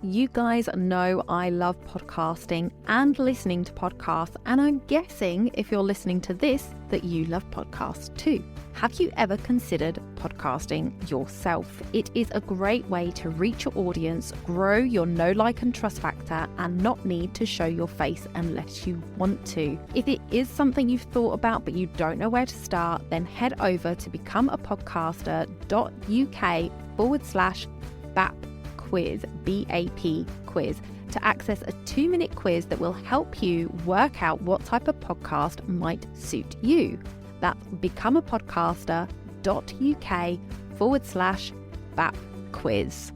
You guys know I love podcasting and listening to podcasts, and I'm guessing if you're listening to this that you love podcasts too. Have you ever considered podcasting yourself? It is a great way to reach your audience, grow your know, like and trust factor, and not need to show your face unless you want to. If it is something you've thought about but you don't know where to start, then head over to becomeapodcaster.uk/BAP quiz, BAP quiz, to access a 2-minute quiz that will help you work out what type of podcast might suit you. That's becomeapodcaster.uk/BAP quiz.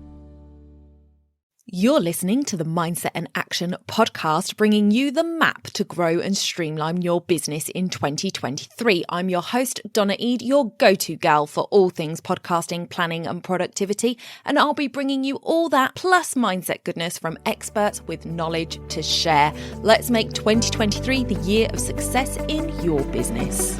You're listening to the Mindset and Action podcast, bringing you the map to grow and streamline your business in 2023. I'm your host, Donna Eade, your go-to gal for all things podcasting, planning and productivity. And I'll be bringing you all that plus mindset goodness from experts with knowledge to share. Let's make 2023 the year of success in your business.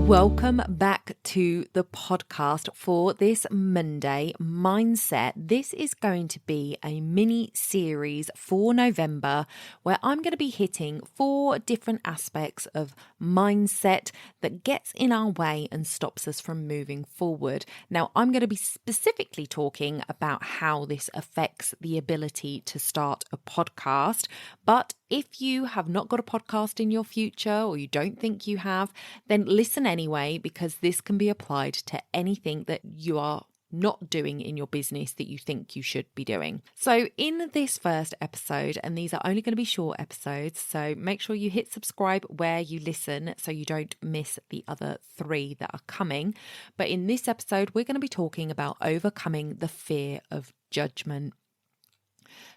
Welcome back to the podcast for this Monday Mindset. This is going to be a mini series for November where I'm going to be hitting 4 different aspects of mindset that gets in our way and stops us from moving forward. Now, I'm going to be specifically talking about how this affects the ability to start a podcast, but if you have not got a podcast in your future or you don't think you have, then listen anyway, because this can be applied to anything that you are not doing in your business that you think you should be doing. So in this first episode, and these are only going to be short episodes, so make sure you hit subscribe where you listen so you don't miss the other 3 that are coming. But in this episode, we're going to be talking about overcoming the fear of judgment.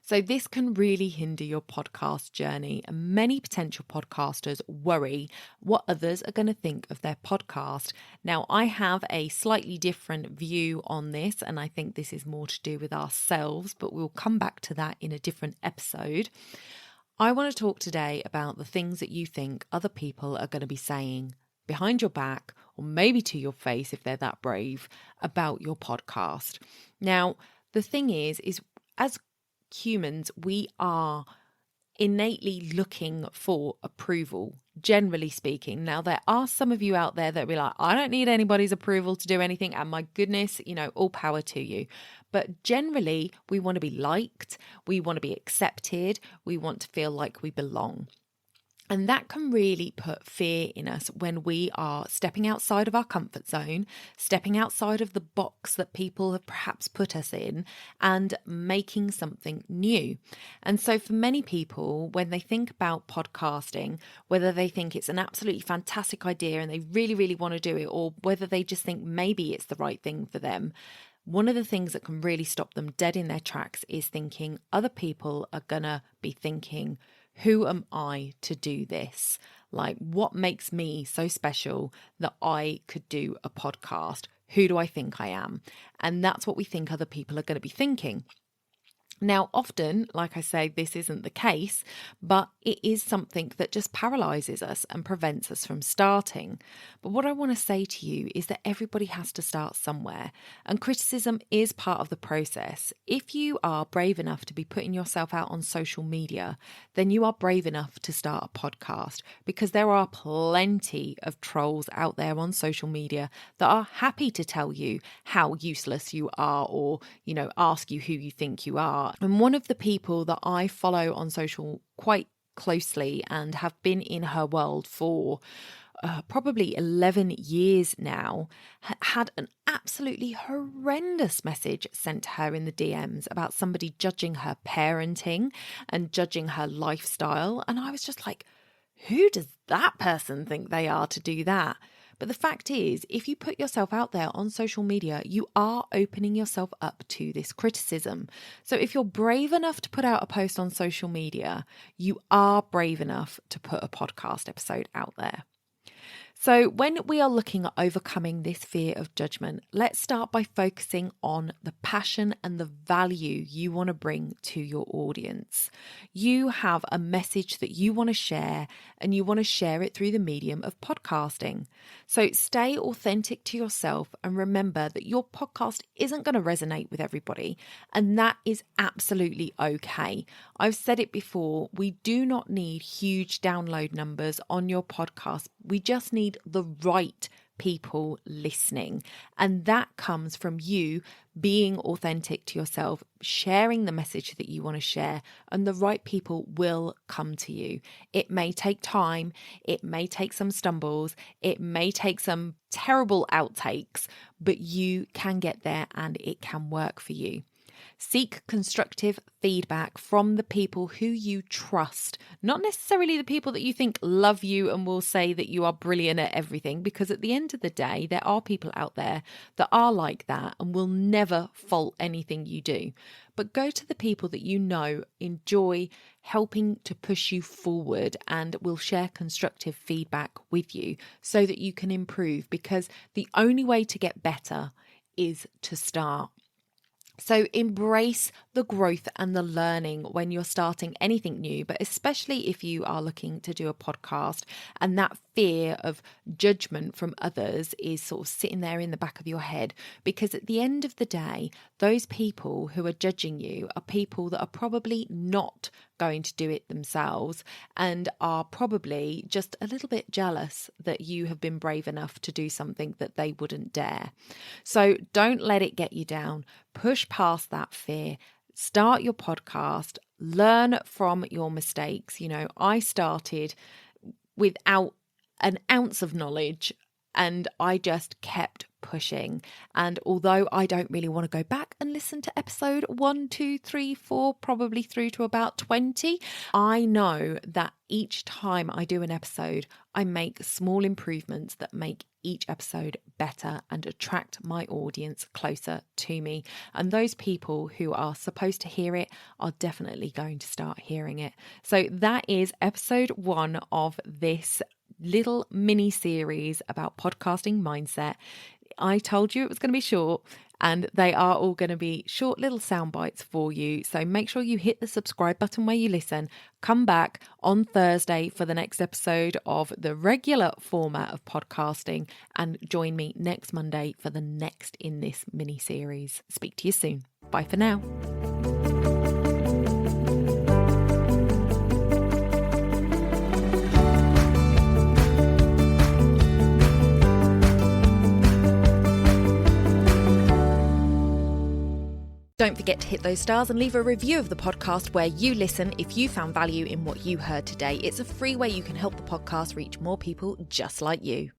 So this can really hinder your podcast journey, and many potential podcasters worry what others are going to think of their podcast. Now, I have a slightly different view on this, and I think this is more to do with ourselves, but we'll come back to that in a different episode. I want to talk today about the things that you think other people are going to be saying behind your back, or maybe to your face if they're that brave, about your podcast. Now, the thing is as humans, we are innately looking for approval, generally speaking. Now, there are some of you out there that will be like, I don't need anybody's approval to do anything, and my goodness, all power to you. But generally, we want to be liked, we want to be accepted, we want to feel like we belong. And that can really put fear in us when we are stepping outside of our comfort zone, stepping outside of the box that people have perhaps put us in, and making something new. And so for many people, when they think about podcasting, whether they think it's an absolutely fantastic idea and they really, really want to do it, or whether they just think maybe it's the right thing for them, one of the things that can really stop them dead in their tracks is thinking other people are going to be thinking, who am I to do this? Like, what makes me so special that I could do a podcast? Who do I think I am? And that's what we think other people are going to be thinking. Now, often, like I say, this isn't the case, but it is something that just paralyzes us and prevents us from starting. But what I want to say to you is that everybody has to start somewhere, and criticism is part of the process. If you are brave enough to be putting yourself out on social media, then you are brave enough to start a podcast, because there are plenty of trolls out there on social media that are happy to tell you how useless you are, or, ask you who you think you are. And one of the people that I follow on social quite closely and have been in her world for probably 11 years now, had an absolutely horrendous message sent to her in the DMs about somebody judging her parenting and judging her lifestyle. And I was just like, who does that person think they are to do that? But the fact is, if you put yourself out there on social media, you are opening yourself up to this criticism. So if you're brave enough to put out a post on social media, you are brave enough to put a podcast episode out there. So when we are looking at overcoming this fear of judgment, let's start by focusing on the passion and the value you want to bring to your audience. You have a message that you want to share, and you want to share it through the medium of podcasting. So stay authentic to yourself and remember that your podcast isn't going to resonate with everybody, and that is absolutely okay. I've said it before, we do not need huge download numbers on your podcast. We just need the right people listening. And that comes from you being authentic to yourself, sharing the message that you want to share, and the right people will come to you. It may take time, it may take some stumbles, it may take some terrible outtakes, but you can get there and it can work for you. Seek constructive feedback from the people who you trust, not necessarily the people that you think love you and will say that you are brilliant at everything, because at the end of the day, there are people out there that are like that and will never fault anything you do. But go to the people that you know enjoy helping to push you forward and will share constructive feedback with you so that you can improve, because the only way to get better is to start. So embrace the growth and the learning when you're starting anything new, but especially if you are looking to do a podcast and that fear of judgment from others is sort of sitting there in the back of your head. Because at the end of the day, those people who are judging you are people that are probably not going to do it themselves and are probably just a little bit jealous that you have been brave enough to do something that they wouldn't dare. So don't let it get you down. Push past that fear. Start your podcast. Learn from your mistakes. You know, I started without an ounce of knowledge and I just kept pushing. And although I don't really want to go back and listen to episode 1, 2, 3, 4, probably through to about 20, I know that each time I do an episode, I make small improvements that make each episode better and attract my audience closer to me. And those people who are supposed to hear it are definitely going to start hearing it. So that is episode 1 of this little mini series about podcasting mindset. I told you it was going to be short, and they are all going to be short little sound bites for you. So make sure you hit the subscribe button where you listen. Come back on Thursday for the next episode of the regular format of podcasting, and join me next Monday for the next in this mini series. Speak to you soon. Bye for now. Don't forget to hit those stars and leave a review of the podcast where you listen if you found value in what you heard today. It's a free way you can help the podcast reach more people just like you.